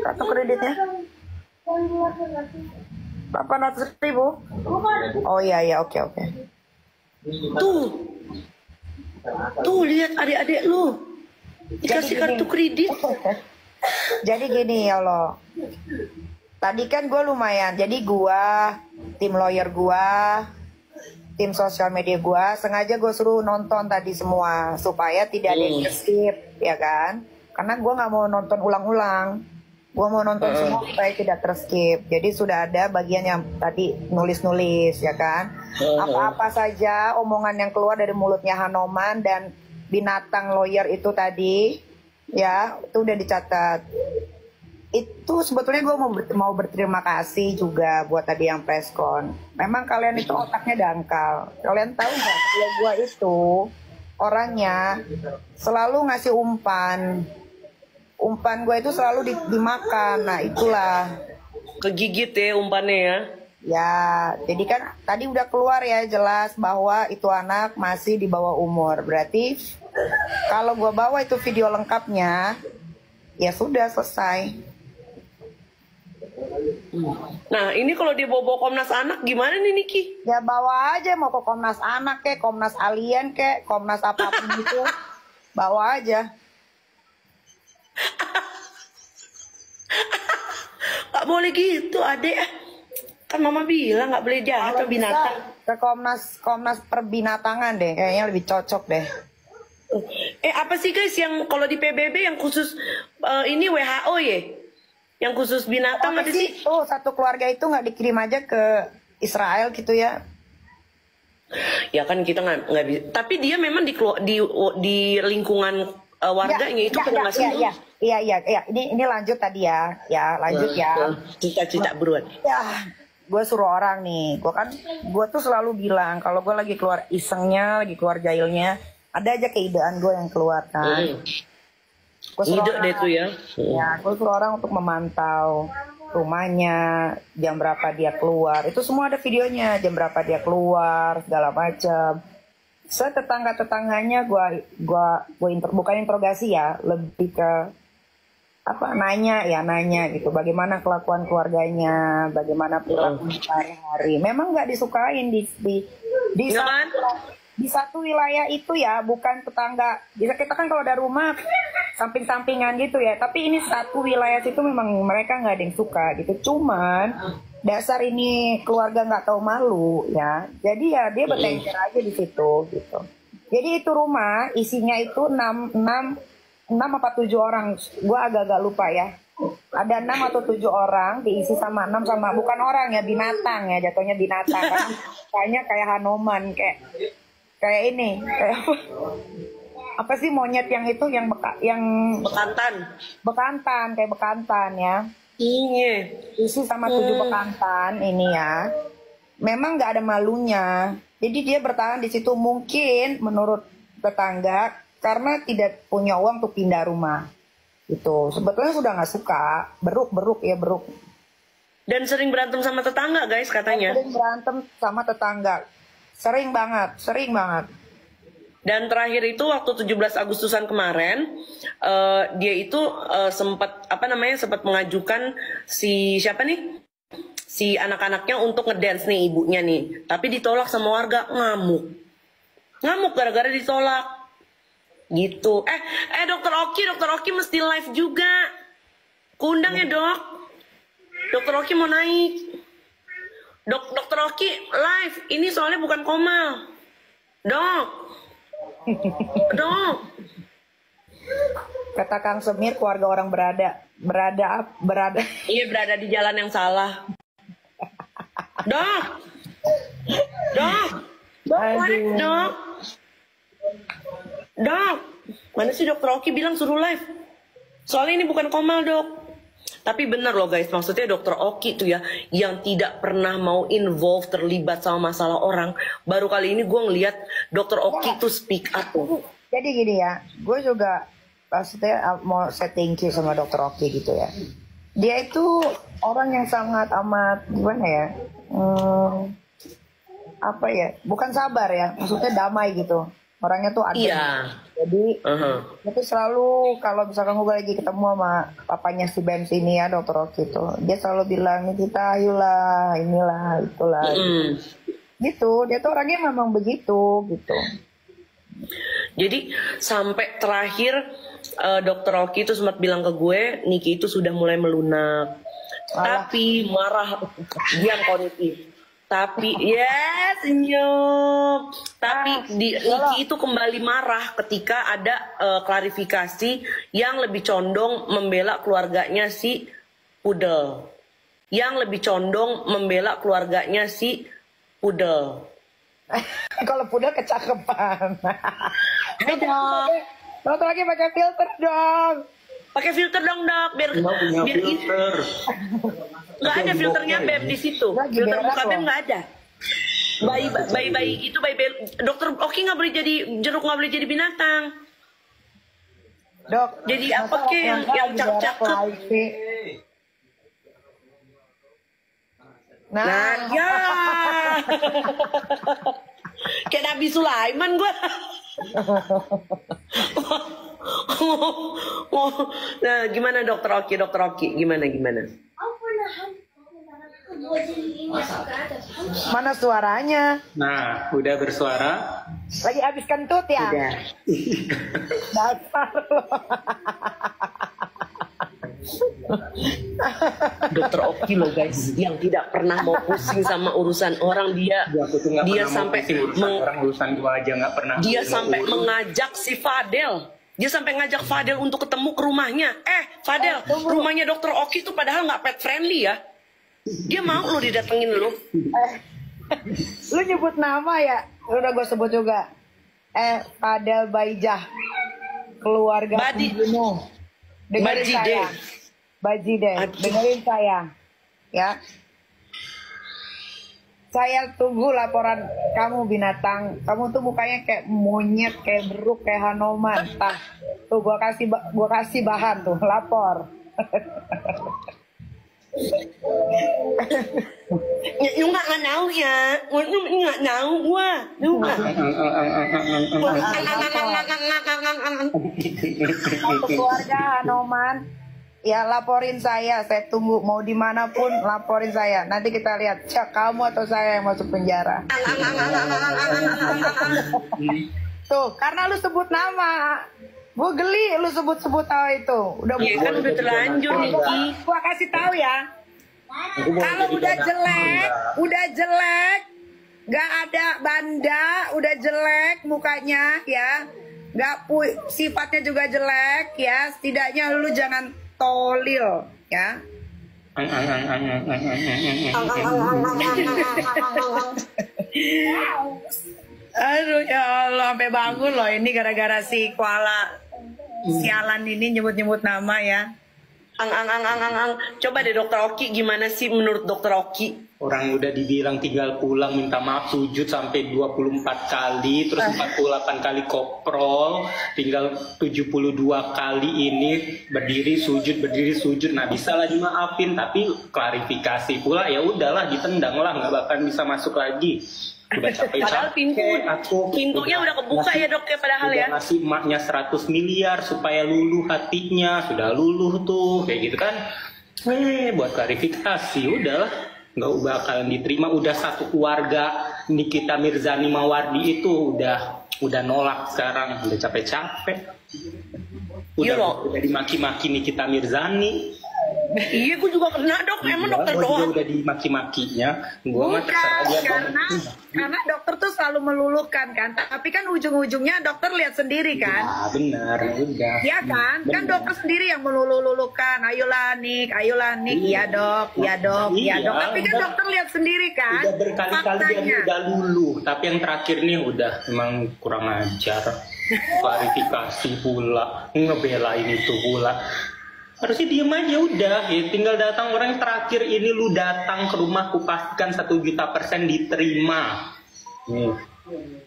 kartu kreditnya? 800.000. Oh iya, oke. Tuh lihat adik-adik lu dikasih kartu kredit. Jadi gini ya lo. Tadi kan gue lumayan. Jadi gue, tim lawyer gue, tim sosial media gue, sengaja gue suruh nonton tadi semua supaya tidak ada yang skip, ya kan? Karena gue nggak mau nonton ulang-ulang. Gue mau nonton semua supaya tidak terskip. Jadi sudah ada bagian yang tadi nulis-nulis, ya kan? Apa-apa saja omongan yang keluar dari mulutnya Hanoman dan binatang lawyer itu tadi, ya itu udah dicatat. Itu sebetulnya gue mau berterima kasih juga buat tadi yang preskon. Memang kalian itu otaknya dangkal. Kalian tahu nggak kalau gue itu orangnya selalu ngasih umpan. Umpan gue itu selalu dimakan. Nah itulah. Kegigit ya umpannya ya. Ya, jadi kan tadi udah keluar ya jelas bahwa itu anak masih di bawah umur. Berarti kalau gue bawa itu video lengkapnya, ya sudah selesai. Nah ini kalau dia bawa Komnas Anak gimana nih Niki? Ya bawa aja, mau ke Komnas Anak kek, Komnas Alien kek, Komnas apapun itu, bawa aja. Gak boleh gitu adek. Kan mama bilang gak boleh jahat ke binatang. Ke Komnas Perbinatangan deh, kayaknya lebih cocok deh. Apa sih guys yang kalau di PBB yang khusus ini WHO ya? Yang khusus binatang ada sih? Oh, satu keluarga itu nggak dikirim aja ke Israel gitu ya? Ya kan kita nggak bisa. Tapi dia memang di lingkungan warganya itu kena nggak sembuh. Iya. Ini lanjut tadi ya, lanjut ya. Cita-cita buruan. Ya, gue suruh orang nih. Gue tuh selalu bilang kalau gue lagi keluar isengnya, lagi keluar jahilnya, ada aja keidean gue yang keluar kan. Ide deh tuh ya. Ya, gue suruh orang untuk memantau rumahnya, jam berapa dia keluar. Itu semua ada videonya, jam berapa dia keluar, segala macam. Setetangga-tetangganya bukan interogasi ya, lebih ke nanya gitu, bagaimana kelakuan keluarganya, bagaimana perilaku sehari-hari. Memang nggak disukain di satu wilayah itu ya, bukan tetangga. Bisa kita kan kalau ada rumah samping-sampingan gitu ya, tapi ini satu wilayah situ memang mereka nggak ada yang suka gitu. Cuman dasar ini keluarga nggak tahu malu ya, jadi ya dia bertengkar aja di situ gitu. Jadi itu rumah isinya itu 6 apa 7 orang, gue agak-agak lupa ya. Ada 6 atau 7 orang diisi sama 6 sama, bukan orang ya, binatang ya, jatuhnya binatang kan. Kayaknya kayak Hanoman, kayak ini, kayak apa sih monyet yang itu yang bekantan ya. Iya. Isi sama 7 bekantan ini ya. Memang nggak ada malunya. Jadi dia bertahan di situ mungkin menurut tetangga karena tidak punya uang untuk pindah rumah. Itu sebetulnya sudah nggak suka, beruk. Dan sering berantem sama tetangga guys katanya. Sering berantem sama tetangga. Sering banget. Dan terakhir itu waktu 17 Agustusan kemarin dia itu sempat mengajukan si anak-anaknya untuk ngedance nih ibunya nih, tapi ditolak sama warga, ngamuk gara-gara ditolak gitu. Dokter Oki mesti live juga, kundang ya dok. Dokter Oki mau naik. Dokter Oki live, ini soalnya bukan Komal dok. Kata Kang Semir, keluarga orang berada. Iya, berada di jalan yang salah. Dok, mana sih Dokter Oki bilang suruh live? Soalnya ini bukan Komal dok. Tapi benar loh guys, maksudnya Dokter Oki tuh ya, yang tidak pernah mau terlibat sama masalah orang. Baru kali ini gue ngeliat Dokter Oki tuh speak up tuh. Jadi gini ya, gue juga maksudnya mau thank you sama Dokter Oki gitu ya. Dia itu orang yang sangat amat gimana ya, bukan sabar ya, maksudnya damai gitu. Orangnya tuh adem. Iya. Jadi itu selalu kalau misalkan gue lagi ketemu sama papanya si Ben sini ya, Dokter Oki itu, dia selalu bilang kita ayolah inilah itulah. Gitu, dia tuh orangnya memang begitu gitu. Jadi sampai terakhir Dokter Oki itu sempat bilang ke gue, Niki itu sudah mulai melunak. Tapi marah, diam kau Niki. Tapi senyum. Tapi Niki itu kembali marah ketika ada klarifikasi yang lebih condong membela keluarganya si Pudel. Yang lebih condong membela keluarganya si Pudel. Kalau Pudel kecakapan. Dok. Dokter lagi pakai filter dong. Pakai filter dong dok, biar filter. Nggak ada filternya Beb di situ. Filter muka Beb nggak ada. Bayi itu Dokter Oki nggak boleh jadi jeruk, nggak boleh jadi binatang. Dok. Jadi apa ke yang cakep? Nah, ya. Kayak Nabi Sulaiman gue. Nah, gimana Dokter Oki, gimana? Mana suaranya? Nah, udah bersuara. Lagi habis kentut ya? Udah. Dasar lo. Dokter Oki loh guys, yang tidak pernah mau pusing sama urusan orang, dia sampai urusan gua aja nggak pernah. Dia sampai mengajak si Fadel. Dia sampai ngajak Fadel untuk ketemu ke rumahnya. Fadel, rumahnya Dokter Oki tuh padahal nggak pet friendly ya. Dia mau lo didatengin lo. Lu nyebut nama ya? Udah gue sebut juga. Fadel Baijah, keluarga pembunuh. Dengerin saya. Bajide, dengerin saya. Ya. Saya tunggu laporan kamu binatang. Kamu tuh mukanya kayak monyet, kayak beruk, kayak Hanoman. Tah, tuh gua kasih bahan tuh, lapor. Lu nggak tahu ya, lu nggak tahu gua, lu nggak. Keluarga Hanoman, ya laporin saya tunggu mau dimanapun laporin saya. Nanti kita lihat cek kamu atau saya yang masuk penjara. Tuh, karena lu sebut nama. Gue geli lu sebut-sebut tahu itu. Udah kan udah terlanjur Niki. Gua kasih tahu ya. Kalau udah jelek, nggak ada banda, udah jelek mukanya ya, sifatnya juga jelek ya. Setidaknya lu jangan tolil ya. Aduh ya Allah, sampai bangun loh ini gara-gara si koala sialan ini nyebut-nyebut nama ya. Coba deh Dokter Oki, gimana sih menurut Dokter Oki? Orang udah dibilang tinggal pulang minta maaf sujud sampai 24 kali, terus 48 kali koprol, tinggal 72 kali ini berdiri sujud. Nah bisa lah dimaafin, tapi klarifikasi pula ya udahlah ditendang lah, nggak bakal bisa masuk lagi. Udah Padahal pintunya udah kebuka ya dok ya, padahal ya. Ngasih emaknya 100 miliar supaya luluh hatinya, sudah luluh tuh kayak gitu kan. Buat klarifikasi udahlah, nggak bakalan diterima. Udah satu keluarga Nikita Mirzani Mawardi itu udah nolak sekarang, udah capek-capek. Udah dimaki-maki Nikita Mirzani. Iya, gue juga kena dok. Emang dokter doang. Udah dimaki-makinya. Karena dokter tuh selalu meluluhkan kan. Tapi kan ujung-ujungnya dokter lihat sendiri kan. Ya, benar, udah. Iya kan? Bener. Kan dokter sendiri yang meluluhkan. Ayolah Nik. Iya dok. Tapi kan dokter lihat sendiri kan. Udah berkali-kali dia udah luluh. Tapi yang terakhir nih udah emang kurang ajar. Klarifikasi pula, ngebelain itu pula. Harusnya diem aja udah ya, tinggal datang orang yang terakhir ini lu datang ke rumahku pastikan 1.000.000% diterima.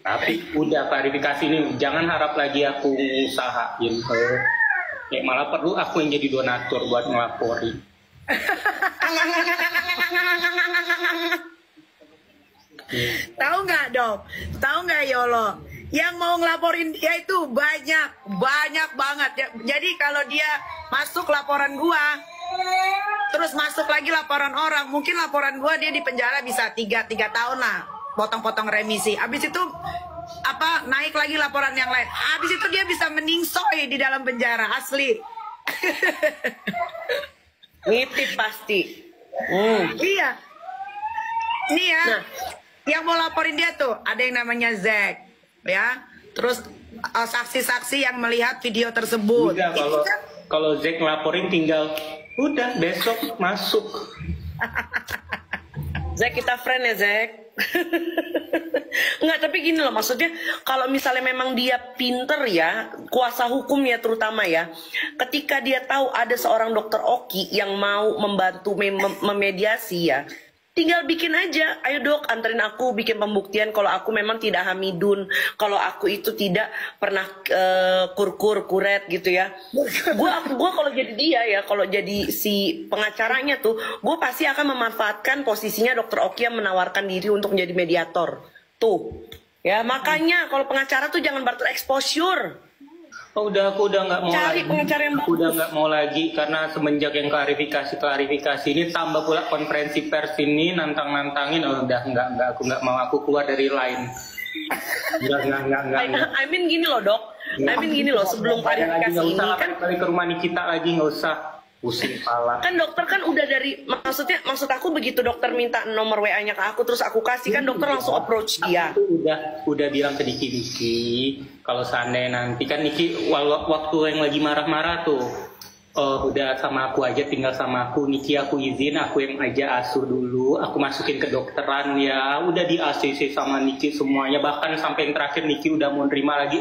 Tapi udah klarifikasi ini, jangan harap lagi aku usahain. Malah perlu aku yang jadi donatur buat ngelaporin. Tahu nggak dok? Tahu nggak Yolo? yang mau ngelaporin dia itu banyak banget ya. Jadi kalau dia masuk laporan gua, terus masuk lagi laporan orang, mungkin laporan gua dia di penjara bisa 3 tahun lah, potong-potong remisi. Habis itu apa naik lagi laporan yang lain. Habis itu dia bisa meningsoy di dalam penjara asli. Nitip pasti. Iya. Nih ya. Nah. Yang mau laporin dia tuh ada yang namanya Zack, ya. Terus saksi-saksi yang melihat video tersebut. Udah, kalau Zack ngelaporin tinggal udah besok masuk. Zack, kita friend ya Zack. Enggak, tapi gini loh, maksudnya kalau misalnya memang dia pinter ya, kuasa hukum ya terutama ya, ketika dia tahu ada seorang dokter Oki yang mau membantu memediasi ya, tinggal bikin aja, ayo dok anterin aku bikin pembuktian kalau aku memang tidak hamidun, kalau aku itu tidak pernah kuret gitu ya. Gua kalau jadi dia ya, kalau jadi si pengacaranya tuh, gue pasti akan memanfaatkan posisinya dokter Oki yang menawarkan diri untuk menjadi mediator tuh ya. Makanya kalau pengacara tuh jangan barter exposure. Oh, aku udah nggak mau Cari lagi. pengacara yang Aku udah nggak mau lagi karena semenjak yang klarifikasi ini tambah pula konferensi pers ini nantangin. Oh, udah aku nggak mau, aku keluar dari line. Enggak. I mean gini loh dok, I mean gini loh, sebelum klarifikasi ini kan balik ke rumah Nikita lagi, nggak usah pusing kepala. kan dokter kan udah dari, maksud aku begitu dokter minta nomor WA-nya ke aku terus aku kasih, kan dokter langsung approach dia. Aku udah bilang ke Niki kalau seandainya nanti kan Niki waktu yang lagi marah-marah tuh, udah sama aku aja, tinggal sama aku. Niki aku izin, aku yang aja asuh dulu, aku masukin ke dokteran ya, udah di ACC sama Niki semuanya, bahkan sampai yang terakhir Niki udah mau nerima lagi,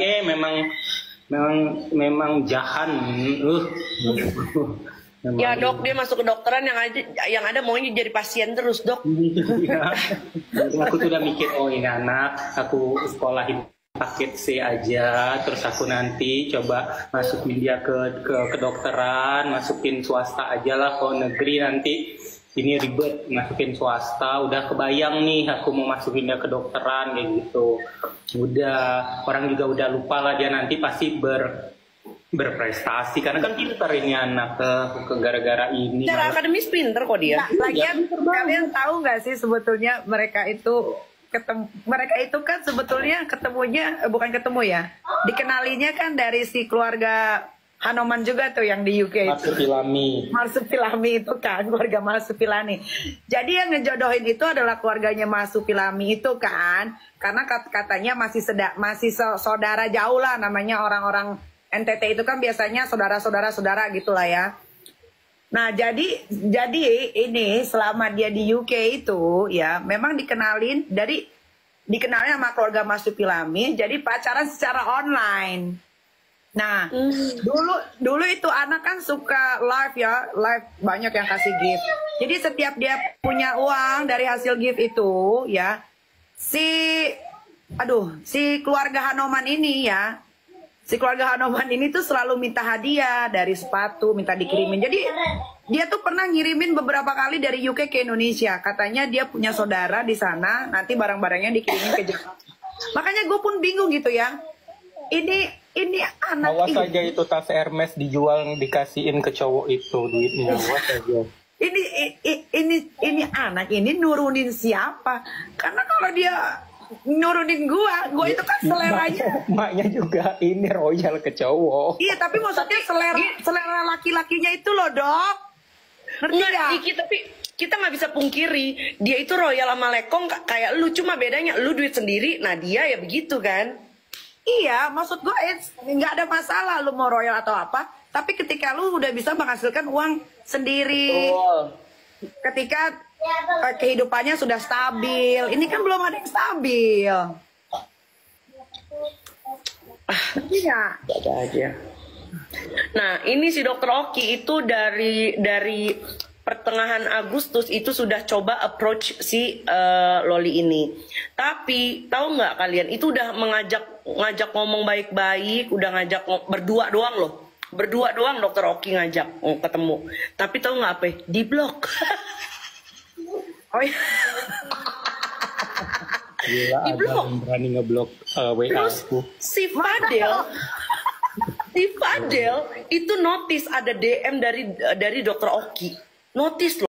memang jahan. Ya dok, dia masuk ke dokteran yang ada maunya jadi pasien terus dok. Iya. Aku tuh udah mikir, oh ini anak aku sekolahin paket C aja, terus aku nanti coba masukin dia ke kedokteran, masukin swasta aja lah. Kalau negeri nanti ini ribet, masukin swasta. Udah kebayang nih aku mau masukin dia ke dokteran kayak gitu. Udah, orang juga udah lupa lah, dia nanti pasti berprestasi karena kan pintar ini anak ke gara-gara ini. Secara akademis pinter kok dia. Lagian kalian tahu nggak sih sebetulnya mereka itu kan sebetulnya ketemunya bukan ketemu ya, dikenalinya kan dari si keluarga Hanoman juga tuh yang di UK. Marsupilami itu kan, keluarga Marsupilami. Jadi yang ngejodohin itu adalah keluarganya Marsupilami itu kan, karena katanya masih saudara jauh lah, namanya orang-orang NTT itu kan biasanya saudara gitulah ya. Nah jadi ini selama dia di UK itu ya memang dikenalin sama keluarga Marsupilami, jadi pacaran secara online. Nah dulu itu anak kan suka live banyak yang kasih gift. Jadi setiap dia punya uang dari hasil gift itu ya, si keluarga Hanoman ini ya, si keluarga Hanoman ini tuh selalu minta hadiah dari sepatu, minta dikirimin. Jadi dia tuh pernah ngirimin beberapa kali dari UK ke Indonesia. Katanya dia punya saudara di sana, nanti barang-barangnya dikirimin ke Jakarta. Makanya gue pun bingung gitu ya. Ini anak awas aja itu tas Hermes dijual dikasihin ke cowok itu duitnya. Awas aja. Ini anak ini nurunin siapa? Karena kalau dia nurunin gua itu kan seleranya. Maknya juga ini royal ke cowok. Iya, tapi maksudnya selera laki-lakinya itu loh, Dok. Ngerti nggak? Iki, tapi kita nggak bisa pungkiri dia itu royal sama lekong kayak lu, cuma bedanya lu duit sendiri, nah dia ya begitu kan. Iya, maksud gua nggak ada masalah lu mau royal atau apa, tapi ketika lu udah bisa menghasilkan uang sendiri, ketika kehidupannya sudah stabil. Ini kan belum ada yang stabil. Iya. Ada aja. Nah, ini si Dokter Oki itu dari pertengahan Agustus itu sudah coba approach si Loli ini. Tapi tahu nggak kalian, itu udah ngajak ngomong baik-baik, udah ngajak berdua doang loh. Berdua doang Dokter Oki ngajak ketemu. Tapi tahu nggak apa? Di blok. Oh iya. Gila, Di ada blok. yang berani ngeblok WA Terus aku. si Fadel itu notice ada DM dari Dokter Oki. Notice loh.